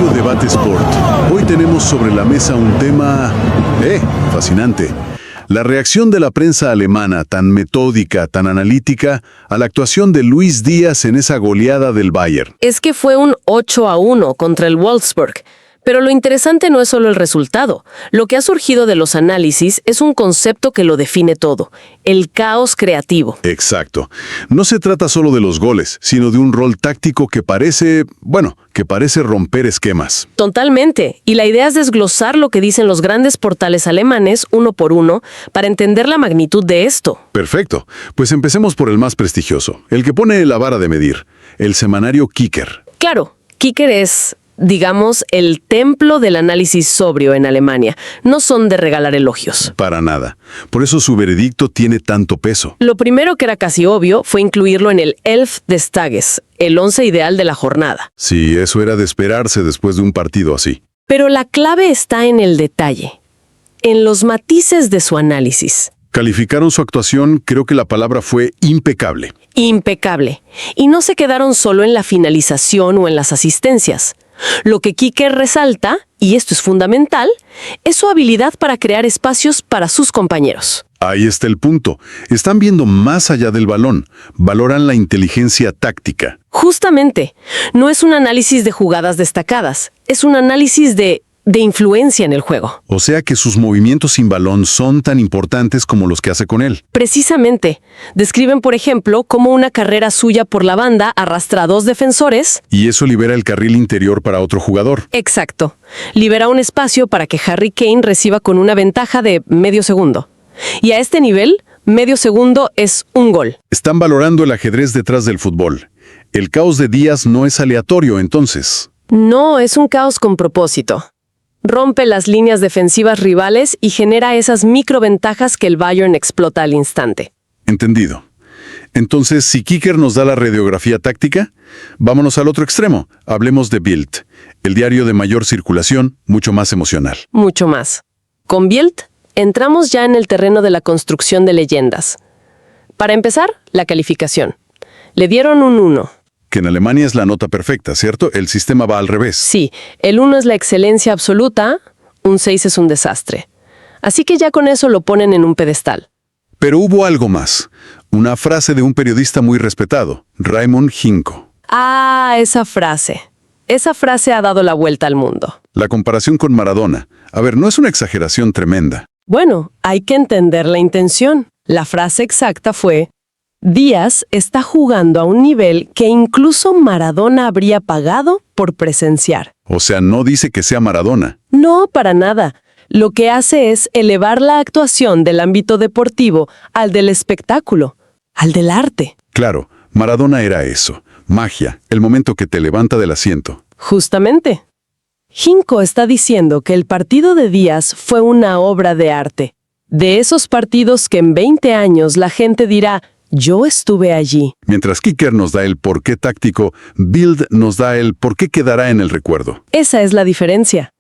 Radio Debate Sport. Hoy tenemos sobre la mesa un tema, fascinante. La reacción de la prensa alemana, tan metódica, tan analítica, a la actuación de Luis Díaz en esa goleada del Bayern. Es que fue un 8-1 contra el Wolfsburg. Pero lo interesante no es solo el resultado. Lo que ha surgido de los análisis es un concepto que lo define todo: el caos creativo. Exacto. No se trata solo de los goles, sino de un rol táctico que parece romper esquemas. Totalmente. Y la idea es desglosar lo que dicen los grandes portales alemanes uno por uno para entender la magnitud de esto. Perfecto. Pues empecemos por el más prestigioso, el que pone la vara de medir, el semanario Kicker. Claro, Kicker es, digamos, el templo del análisis sobrio en Alemania. No son de regalar elogios. Para nada. Por eso su veredicto tiene tanto peso. Lo primero que era casi obvio fue incluirlo en el Elf des Tages, el 11 ideal de la jornada. Sí, eso era de esperarse después de un partido así. Pero la clave está en el detalle, en los matices de su análisis. Calificaron su actuación, creo que la palabra fue impecable. Impecable. Y no se quedaron solo en la finalización o en las asistencias. Lo que Kicker resalta, y esto es fundamental, es su habilidad para crear espacios para sus compañeros. Ahí está el punto. Están viendo más allá del balón. Valoran la inteligencia táctica. Justamente, no es un análisis de jugadas destacadas, es un análisis de influencia en el juego. O sea que sus movimientos sin balón son tan importantes como los que hace con él. Precisamente. Describen, por ejemplo, cómo una carrera suya por la banda arrastra a 2 defensores. Y eso libera el carril interior para otro jugador. Exacto. Libera un espacio para que Harry Kane reciba con una ventaja de medio segundo. Y a este nivel, medio segundo es un gol. Están valorando el ajedrez detrás del fútbol. El caos de Díaz no es aleatorio, entonces. No, es un caos con propósito. Rompe las líneas defensivas rivales y genera esas microventajas que el Bayern explota al instante. Entendido. Entonces, si Kicker nos da la radiografía táctica, vámonos al otro extremo. Hablemos de Bild, el diario de mayor circulación, mucho más emocional. Mucho más. Con Bild, entramos ya en el terreno de la construcción de leyendas. Para empezar, la calificación. Le dieron un 1. Que en Alemania es la nota perfecta, ¿cierto? El sistema va al revés. Sí, el 1 es la excelencia absoluta, un 6 es un desastre. Así que ya con eso lo ponen en un pedestal. Pero hubo algo más. Una frase de un periodista muy respetado, Raimund Hinko. Ah, esa frase. Esa frase ha dado la vuelta al mundo. La comparación con Maradona. A ver, no es una exageración tremenda. Bueno, hay que entender la intención. La frase exacta fue: Díaz está jugando a un nivel que incluso Maradona habría pagado por presenciar. O sea, no dice que sea Maradona. No, para nada. Lo que hace es elevar la actuación del ámbito deportivo al del espectáculo, al del arte. Claro, Maradona era eso. Magia, el momento que te levanta del asiento. Justamente. Hinko está diciendo que el partido de Díaz fue una obra de arte. De esos partidos que en 20 años la gente dirá: yo estuve allí. Mientras Kicker nos da el porqué táctico, Bild nos da el por qué quedará en el recuerdo. Esa es la diferencia.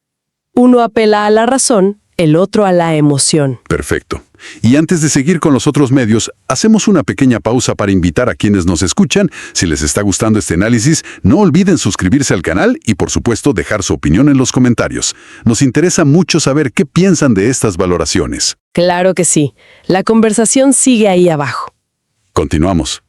Uno apela a la razón, el otro a la emoción. Perfecto. Y antes de seguir con los otros medios, hacemos una pequeña pausa para invitar a quienes nos escuchan. Si les está gustando este análisis, no olviden suscribirse al canal y, por supuesto, dejar su opinión en los comentarios. Nos interesa mucho saber qué piensan de estas valoraciones. Claro que sí. La conversación sigue ahí abajo. Continuamos.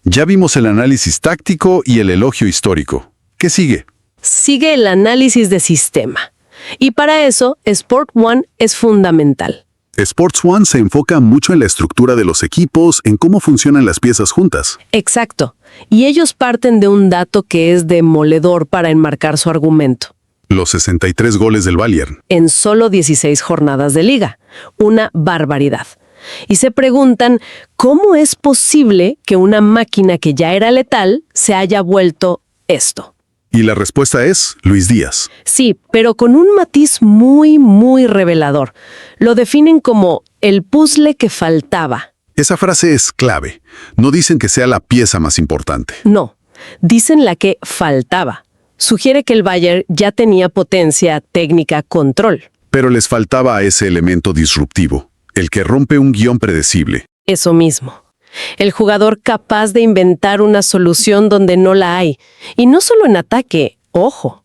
Ya vimos el análisis táctico y el elogio histórico. ¿Qué sigue? Sigue el análisis de sistema. Y para eso, Sport One es fundamental. Sports One se enfoca mucho en la estructura de los equipos, en cómo funcionan las piezas juntas. Exacto. Y ellos parten de un dato que es demoledor para enmarcar su argumento. Los 63 goles del Bayern. En solo 16 jornadas de liga. Una barbaridad. Y se preguntan, ¿cómo es posible que una máquina que ya era letal se haya vuelto esto? Y la respuesta es Luis Díaz. Sí, pero con un matiz muy, muy revelador. Lo definen como el puzzle que faltaba. Esa frase es clave. No dicen que sea la pieza más importante. No, dicen la que faltaba. Sugiere que el Bayern ya tenía potencia, técnica, control. Pero les faltaba a ese elemento disruptivo, el que rompe un guión predecible. Eso mismo. El jugador capaz de inventar una solución donde no la hay. Y no solo en ataque, ojo.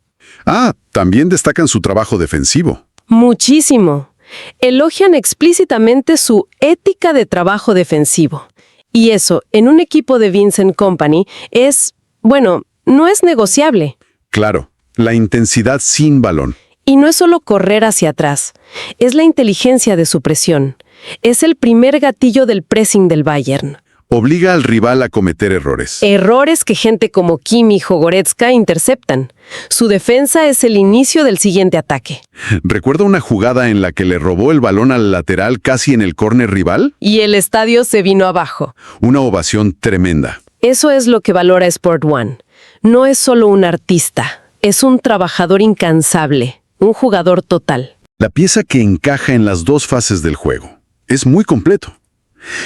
También destacan su trabajo defensivo. Muchísimo. Elogian explícitamente su ética de trabajo defensivo. Y eso, en un equipo de Vincent Kompany, no es negociable. Claro, la intensidad sin balón. Y no es solo correr hacia atrás, es la inteligencia de su presión. Es el primer gatillo del pressing del Bayern. Obliga al rival a cometer errores. Errores que gente como Kimmich o Goretzka interceptan. Su defensa es el inicio del siguiente ataque. ¿Recuerda una jugada en la que le robó el balón al lateral casi en el córner rival? Y el estadio se vino abajo. Una ovación tremenda. Eso es lo que valora Sport One. No es solo un artista, es un trabajador incansable, un jugador total. La pieza que encaja en las dos fases del juego. Es muy completo.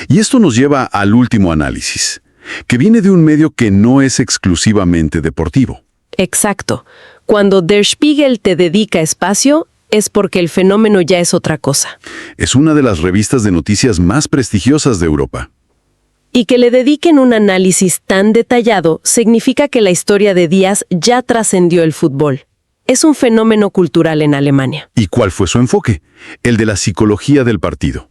Y esto nos lleva al último análisis, que viene de un medio que no es exclusivamente deportivo. Exacto. Cuando Der Spiegel te dedica espacio, es porque el fenómeno ya es otra cosa. Es una de las revistas de noticias más prestigiosas de Europa. Y que le dediquen un análisis tan detallado significa que la historia de Díaz ya trascendió el fútbol. Es un fenómeno cultural en Alemania. ¿Y cuál fue su enfoque? El de la psicología del partido.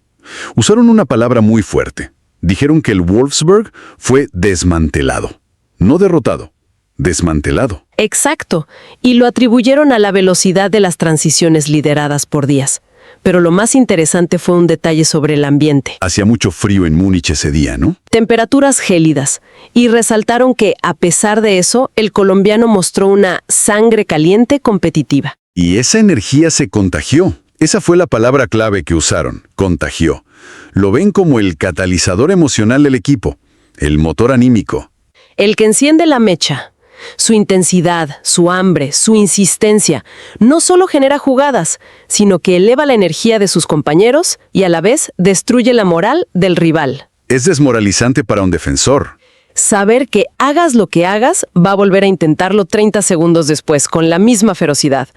Usaron una palabra muy fuerte. Dijeron que el Wolfsburg fue desmantelado. No derrotado, desmantelado. Exacto. Y lo atribuyeron a la velocidad de las transiciones lideradas por Díaz. Pero lo más interesante fue un detalle sobre el ambiente. Hacía mucho frío en Múnich ese día, ¿no? Temperaturas gélidas. Y resaltaron que, a pesar de eso, el colombiano mostró una sangre caliente competitiva. Y esa energía se contagió. Esa fue la palabra clave que usaron, contagió. Lo ven como el catalizador emocional del equipo, el motor anímico. El que enciende la mecha. Su intensidad, su hambre, su insistencia, no solo genera jugadas, sino que eleva la energía de sus compañeros y a la vez destruye la moral del rival. Es desmoralizante para un defensor. Saber que hagas lo que hagas, va a volver a intentarlo 30 segundos después, con la misma ferocidad.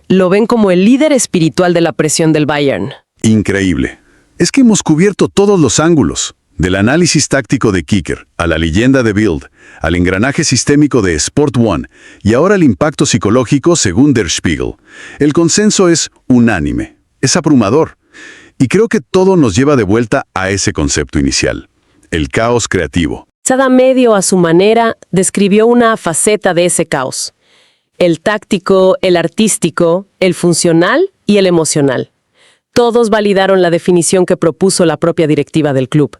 Lo ven como el líder espiritual de la presión del Bayern. Increíble. Es que hemos cubierto todos los ángulos. Del análisis táctico de Kicker, a la leyenda de Bild, al engranaje sistémico de Sport One, y ahora el impacto psicológico según Der Spiegel. El consenso es unánime, es abrumador. Y creo que todo nos lleva de vuelta a ese concepto inicial, el caos creativo. Cada medio, a su manera, describió una faceta de ese caos. El táctico, el artístico, el funcional y el emocional. Todos validaron la definición que propuso la propia directiva del club.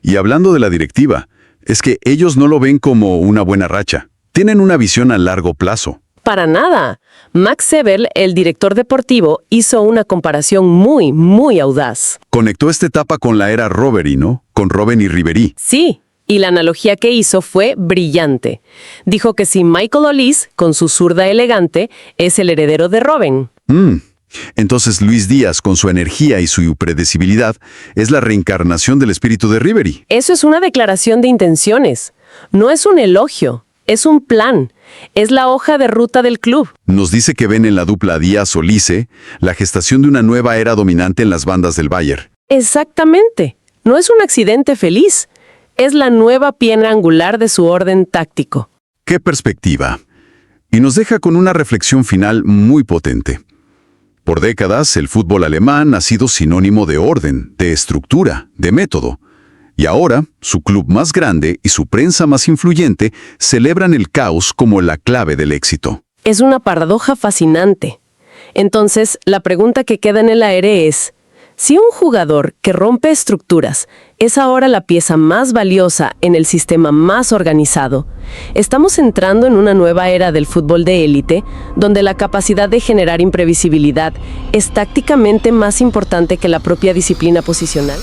Y hablando de la directiva, es que ellos no lo ven como una buena racha. Tienen una visión a largo plazo. Para nada. Max Eberl, el director deportivo, hizo una comparación muy audaz. Conectó esta etapa con la era Robbery, ¿no? Con Robben y Ribéry. Sí, y la analogía que hizo fue brillante. Dijo que si Michael Olise, con su zurda elegante, es el heredero de Robben. Entonces Luis Díaz, con su energía y su impredecibilidad, es la reencarnación del espíritu de Ribéry. Eso es una declaración de intenciones. No es un elogio, es un plan. Es la hoja de ruta del club. Nos dice que ven en la dupla Díaz-Olise la gestación de una nueva era dominante en las bandas del Bayern. Exactamente. No es un accidente feliz. Es la nueva piedra angular de su orden táctico. ¡Qué perspectiva! Y nos deja con una reflexión final muy potente. Por décadas, el fútbol alemán ha sido sinónimo de orden, de estructura, de método. Y ahora, su club más grande y su prensa más influyente celebran el caos como la clave del éxito. Es una paradoja fascinante. Entonces, la pregunta que queda en el aire es: si un jugador que rompe estructuras es ahora la pieza más valiosa en el sistema más organizado, estamos entrando en una nueva era del fútbol de élite, donde la capacidad de generar imprevisibilidad es tácticamente más importante que la propia disciplina posicional.